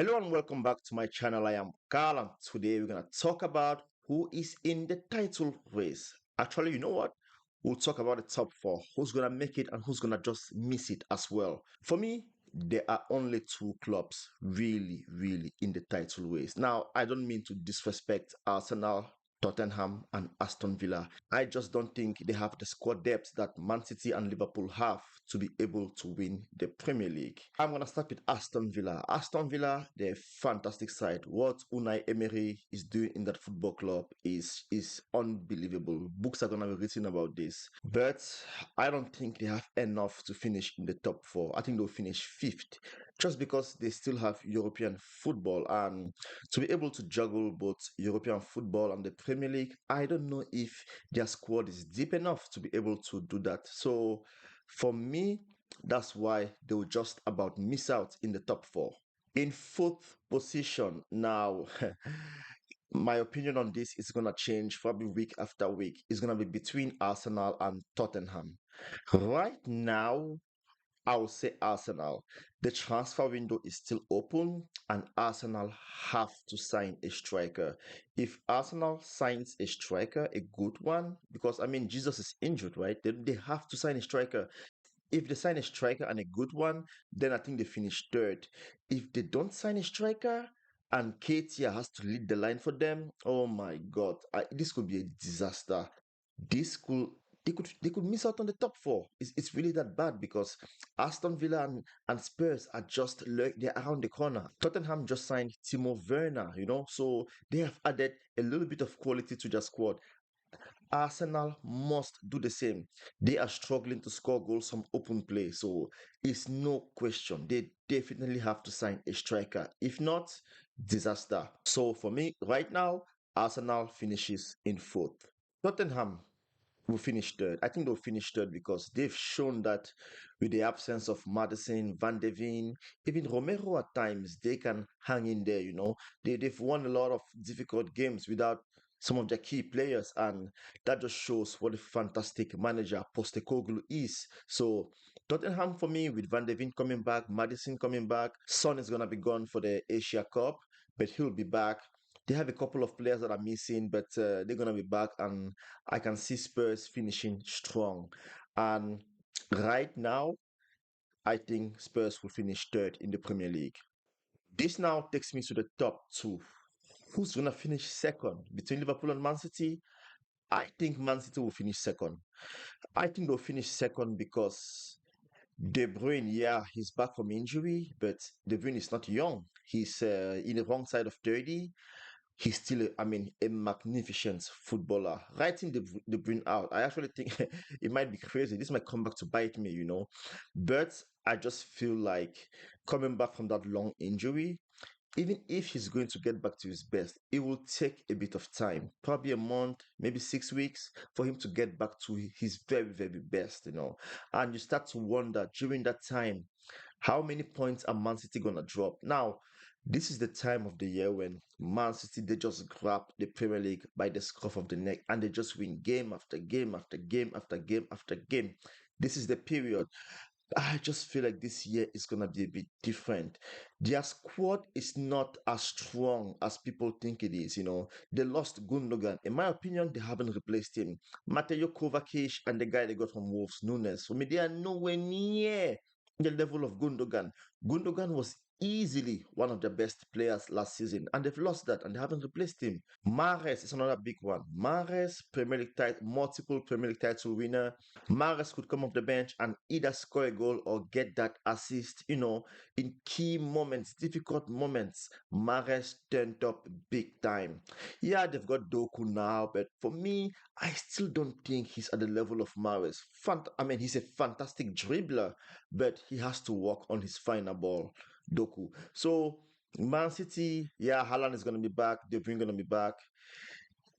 Hello and welcome back to my channel. I am Carl and today we're going to talk about who is in the title race. Actually, you know what? We'll talk about the top four, who's going to make it and who's going to just miss it as well. For me, there are only two clubs really in the title race. Now, I don't mean to disrespect Arsenal, Tottenham and Aston Villa. I just don't think they have the squad depth that Man City and Liverpool have to be able to win the Premier League. I'm going to start with Aston Villa. Aston Villa, they're a fantastic side. What Unai Emery is doing in that football club is unbelievable. Books are going to be written about this. But I don't think they have enough to finish in the top four. I think they'll finish fifth just because they still have European football, and to be able to juggle both European football and the Premier League, I don't know if their squad is deep enough to be able to do that. So for me, that's why they will just about miss out in the top four. In fourth position, now, my opinion on this is going to change probably week after week. It's going to be between Arsenal and Tottenham. Right now, I will say Arsenal. The transfer window is still open, and Arsenal have to sign a striker. If Arsenal signs a striker, a good one, because I mean, Jesus is injured, right? They have to sign a striker. If they sign a striker and a good one, then I think they finish third. If they don't sign a striker and Ketia has to lead the line for them, oh my God, this could be a disaster. This could they could miss out on the top four. It's really that bad because Aston Villa and Spurs are just they're around the corner. Tottenham just signed Timo Werner, so they have added a little bit of quality to their squad. Arsenal must do the same. They are struggling to score goals from open play, so it's no question. They definitely have to sign a striker. If not, disaster. So for me, right now, Arsenal finishes in fourth. Tottenham will finish third. I think they'll finish third because they've shown that with the absence of Madison, Van de Ven, even Romero at times, they can hang in there. They've won a lot of difficult games without some of their key players, and that just shows what a fantastic manager Postecoglou is. So Tottenham for me, with Van de Ven coming back, Madison coming back, Son is gonna be gone for the Asia Cup, but he'll be back. They have a couple of players that are missing, but they're gonna be back, and I can see Spurs finishing strong. And right now, I think Spurs will finish third in the Premier League. This now takes me to the top two. Who's gonna finish second between Liverpool and Man City? I think Man City will finish second. I think they'll finish second because De Bruyne, yeah, he's back from injury, but De Bruyne is not young. He's in the wrong side of 30. He's still, a magnificent footballer. Writing the Bruyne out, I actually think it might be crazy. This might come back to bite me. But I just feel like coming back from that long injury, even if he's going to get back to his best, it will take a bit of time, probably a month, maybe 6 weeks, for him to get back to his very best. And you start to wonder during that time, how many points are Man City gonna drop? Now, this is the time of the year when Man City they just grab the Premier League by the scruff of the neck and they just win game after game after game after game after game. This is the period. I just feel like this year is gonna be a bit different. Their squad is not as strong as people think it is. They lost Gundogan. In my opinion, they haven't replaced him. Mateo Kovacic and the guy they got from Wolves, Nunes. For me, they are nowhere near the level of Gundogan. Gundogan was easily one of the best players last season, and they've lost that and they haven't replaced him. Mahrez is another big one. Mahrez, Premier League title, multiple Premier League title winner. Mahrez could come off the bench and either score a goal or get that assist, in key moments, difficult moments. Mahrez turned up big time. Yeah, they've got Doku now, but for me, I still don't think he's at the level of Mahrez. He's a fantastic dribbler, but he has to work on his final ball, Doku. So, Man City, yeah, Haaland is going to be back. De Bruyne going to be back.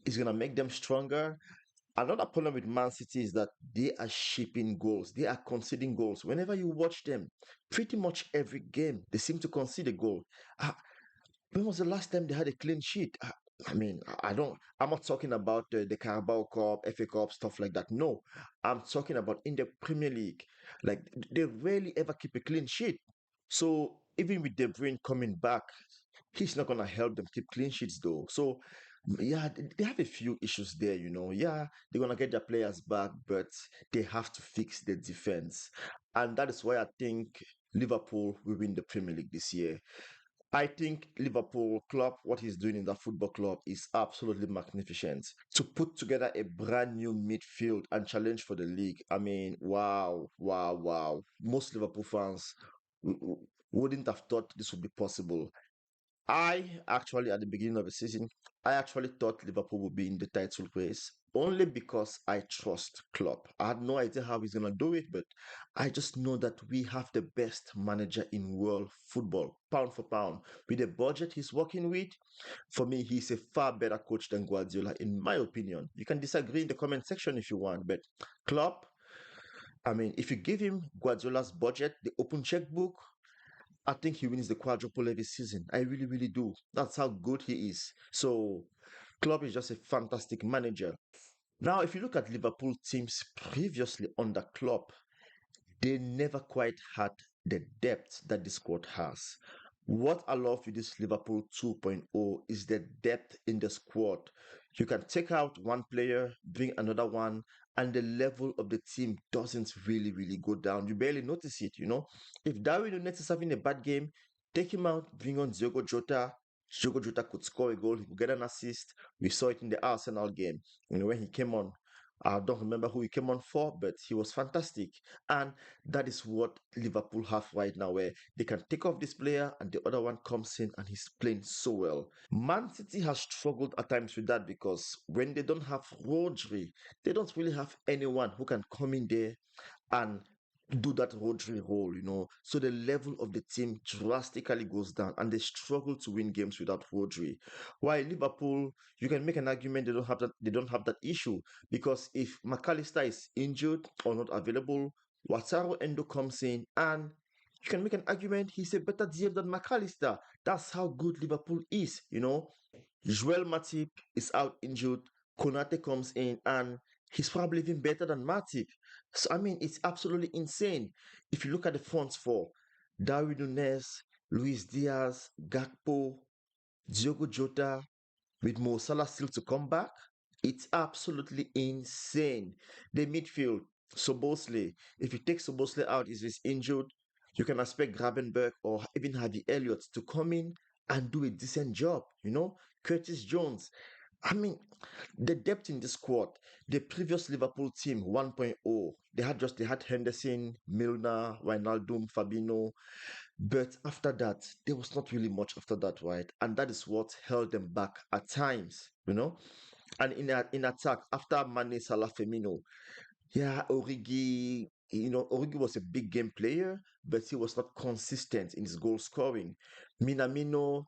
It's going to make them stronger. Another problem with Man City is that they are shipping goals. They are conceding goals. Whenever you watch them, pretty much every game, they seem to concede a goal. Uh, when was the last time they had a clean sheet? I'm not talking about the Carabao Cup, FA Cup, stuff like that. No, I'm talking about in the Premier League. Like, they rarely ever keep a clean sheet. So Even with De Bruyne coming back, he's not gonna help them keep clean sheets though. So yeah, they have a few issues there, you know. Yeah, they're gonna get their players back, but they have to fix the defense. And that is why I think Liverpool will win the Premier League this year. I think Liverpool club, what he's doing in that football club is absolutely magnificent. To put together a brand new midfield and challenge for the league, I mean, wow, wow, wow. Most Liverpool fans wouldn't have thought this would be possible. I actually, at the beginning of the season, I actually thought Liverpool would be in the title race only because I trust Klopp. I had no idea how he's gonna do it, but I just know that we have the best manager in world football, pound for pound. With the budget he's working with, for me, he's a far better coach than Guardiola, in my opinion. You can disagree in the comment section if you want, but Klopp, I mean, if you give him Guardiola's budget, the open checkbook, I think he wins the quadruple every season. I really, really do. That's how good he is. So, Klopp is just a fantastic manager. Now, if you look at Liverpool teams previously under Klopp, they never quite had the depth that the squad has. What I love with this Liverpool 2.0 is the depth in the squad. You can take out one player, bring another one, and the level of the team doesn't really, really go down. You barely notice it, you know. If Darwin Nunes is having a bad game, take him out, bring on Diogo Jota. Diogo Jota could score a goal, he could get an assist. We saw it in the Arsenal game, you know, when he came on. I don't remember who he came on for, but he was fantastic. And that is what Liverpool have right now, where they can take off this player and the other one comes in and he's playing so well. Man City has struggled at times with that because when they don't have Rodri, they don't really have anyone who can come in there and do that Rodri role, you know. So the level of the team drastically goes down and they struggle to win games without Rodri. While Liverpool, you can make an argument they don't have that issue because if McAllister is injured or not available, Wataru Endo comes in and you can make an argument he's a better DM than McAllister. That's how good Liverpool is, you know. Joel Matip is out injured. Konate comes in and he's probably even better than Matip. So, I mean, it's absolutely insane. If you look at the front four, Darwin Nunes, Luis Diaz, Gakpo, Diogo Jota, with Mo Salah still to come back, it's absolutely insane. The midfield, Sobosley, if you take Sobosley out, if he's injured, you can expect Gravenberg or even Harvey Elliott to come in and do a decent job, you know? Curtis Jones. I mean, the depth in the squad, the previous Liverpool team 1.0, they had Henderson, Milner, Wijnaldum, Fabinho, but after that, there was not really much after that, right? And that is what held them back at times, you know. And in attack, after Mane, Salah, Firmino, yeah, Origi, you know, Origi was a big game player, but he was not consistent in his goal scoring. Minamino,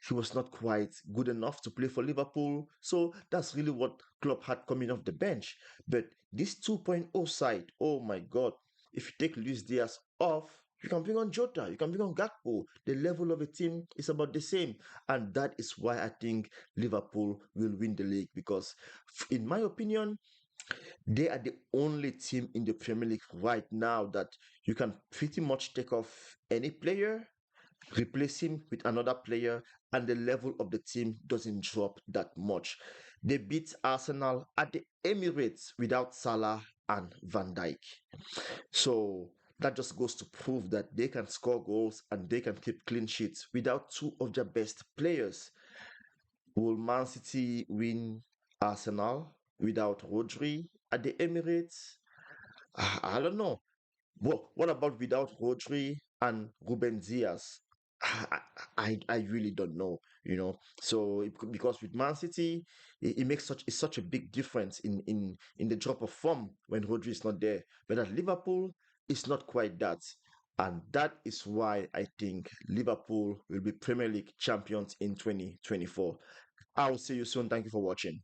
he was not quite good enough to play for Liverpool. So that's really what Klopp had coming off the bench. But this 2.0 side, oh my God, if you take Luis Diaz off, you can bring on Jota, you can bring on Gakpo. The level of the team is about the same. And that is why I think Liverpool will win the league because, in my opinion, they are the only team in the Premier League right now that you can pretty much take off any player, replace him with another player, and the level of the team doesn't drop that much. They beat Arsenal at the Emirates without Salah and Van Dijk. So that just goes to prove that they can score goals and they can keep clean sheets without two of their best players. Will Man City win Arsenal without Rodri at the Emirates? I don't know. What about without Rodri and Ruben Diaz? I, I really don't know, you know. So because with Man City, it makes such a big difference in the drop of form when Rodri is not there. But at Liverpool, it's not quite that. And that is why I think Liverpool will be Premier League champions in 2024. I'll see you soon. Thank you for watching.